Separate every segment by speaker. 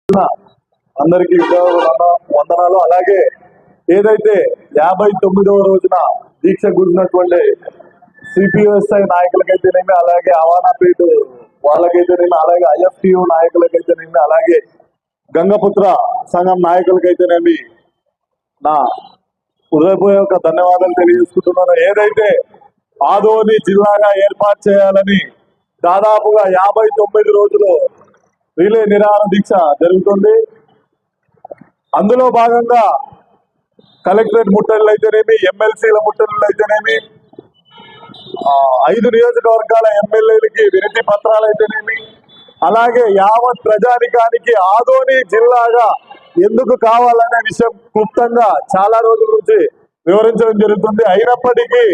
Speaker 1: అందరికీ వందనాలు. అలాగే ఏదైతే 59వ రోజున దీక్ష గురినటువంటి సిపిఎస్ఐ నాయకులకైతేనేమి, అలాగే అవానాపేట వాళ్ళకైతేనేమి, అలాగే ఐఎఫ్టియు నాయకులకైతేనేమి, అలాగే గంగపుత్ర సంఘం నాయకులకైతేనేమి నా హృదయపూర్వక ధన్యవాదాలు తెలియజేసుకుంటున్నాను. ఏదైతే ఆదోని జిల్లాగా ఏర్పాటు చేయాలని దాదాపుగా 59 రోజులు రిలే నిరాహార దీక్ష జరుగుతుంది. అందులో భాగంగా కలెక్టరేట్ ముట్టడులు అయితేనేమి, ఎమ్మెల్సీల ముట్టడులు అయితేనేమి, 5 నియోజకవర్గాల ఎమ్మెల్యేలకి వినతి పత్రాలు అయితేనేమి, అలాగే యావత్ ప్రజానికానికి ఆదోని జిల్లాగా ఎందుకు కావాలనే విషయం క్లుప్తంగా చాలా రోజుల నుంచి వివరించడం జరుగుతుంది. అయినప్పటికీ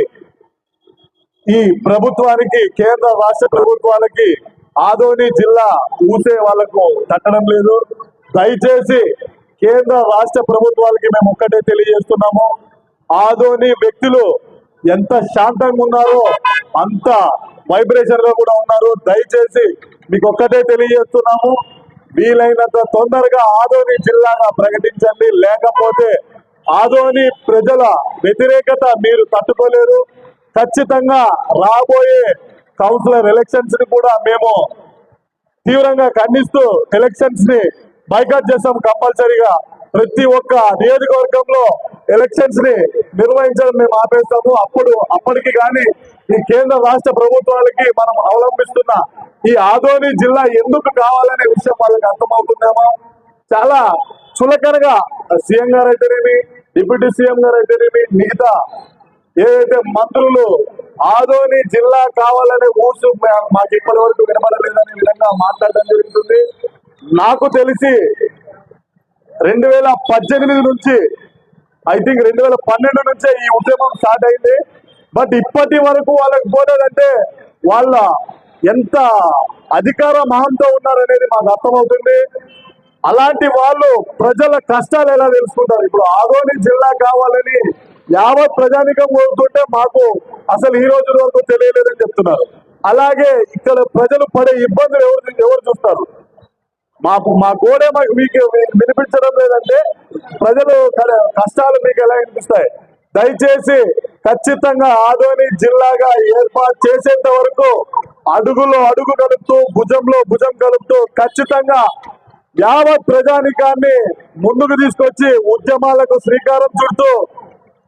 Speaker 1: ఈ ప్రభుత్వానికి, కేంద్ర రాష్ట్ర ప్రభుత్వాలకి ఆదోని జిల్లా ఊసే వాళ్లకు తట్టడం లేదు. దయచేసి కేంద్ర రాష్ట్ర ప్రభుత్వాలకి మేము ఒక్కటే తెలియజేస్తున్నాము, ఆదోని వ్యక్తులు ఎంత శాంతంగా ఉన్నారో అంత వైబ్రేషన్ గా కూడా ఉన్నారు. దయచేసి మీకు ఒక్కటే తెలియజేస్తున్నాము, వీలైనంత తొందరగా ఆదోని జిల్లాగా ప్రకటించండి. లేకపోతే ఆదోని ప్రజల వ్యతిరేకత మీరు తట్టుకోలేరు. ఖచ్చితంగా రాబోయే కౌన్సిలర్ ఎలక్షన్స్ ని కూడా మేము తీవ్రంగా ఖండిస్తూ ఎలక్షన్స్ ని బైకాట్ చేస్తాం. కంపల్సరీగా ప్రతి ఒక్క నియోజకవర్గంలో ఎలక్షన్స్ ని నిర్వహించడం మేము ఆపేస్తాము. అప్పటికి కానీ ఈ కేంద్ర రాష్ట్ర ప్రభుత్వాలకి మనం అవలంబిస్తున్న ఈ ఆదోని జిల్లా ఎందుకు కావాలనే విషయం వాళ్ళకి అర్థమవుతుందేమో. చాలా చులకనగా సీఎం గారు అయితేనేమి, డిప్యూటీ సీఎం గారు అయితేనేమి, మిగతా ఏదైతే మంత్రులు ఆదోని జిల్లా కావాలనే ఊసు మాకు ఇప్పటి వరకు వినబడలేదనే విధంగా మాట్లాడడం జరుగుతుంది. నాకు తెలిసి 2018 నుంచి, ఐ థింక్ 2012 నుంచే ఈ ఉద్యమం స్టార్ట్ అయింది. బట్ ఇప్పటి వరకు వాళ్ళకి పోలేదంటే వాళ్ళ ఎంత అధికార మహంతో ఉన్నారనేది మాకు అర్థమవుతుంది. అలాంటి వాళ్ళు ప్రజల కష్టాలు ఎలా తెలుసుకుంటారు? ఇప్పుడు ఆదోని జిల్లా కావాలని యావత్ ప్రజానికం కోరుకుంటే మాకు అసలు ఈ రోజు వరకు తెలియలేదని చెప్తున్నారు. అలాగే ఇక్కడ ప్రజలు పడే ఇబ్బందులు ఎవరు చూస్తారు? మా గోడే మీకు వినిపించడం లేదంటే ప్రజలు కష్టాలు మీకు ఎలా వినిపిస్తాయి? దయచేసి ఖచ్చితంగా ఆదోని జిల్లాగా ఏర్పాటు చేసేంత వరకు అడుగులో అడుగు కలుపుతూ, భుజంలో భుజం కలుపుతూ ఖచ్చితంగా యావత్ ప్రజానికాన్ని ముందుకు తీసుకొచ్చి ఉద్యమాలకు శ్రీకారం చుడుతూ,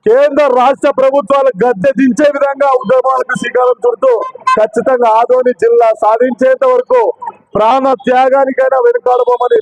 Speaker 1: కేంద్ర రాష్ట్ర ప్రభుత్వాలు గద్దె దించే విధంగా ఉద్యమాలకు శ్రీకారం చుడుతూ ఖచ్చితంగా ఆదోని జిల్లా సాధించేంత వరకు ప్రాణ త్యాగానికైనా వెనుకాడబోమని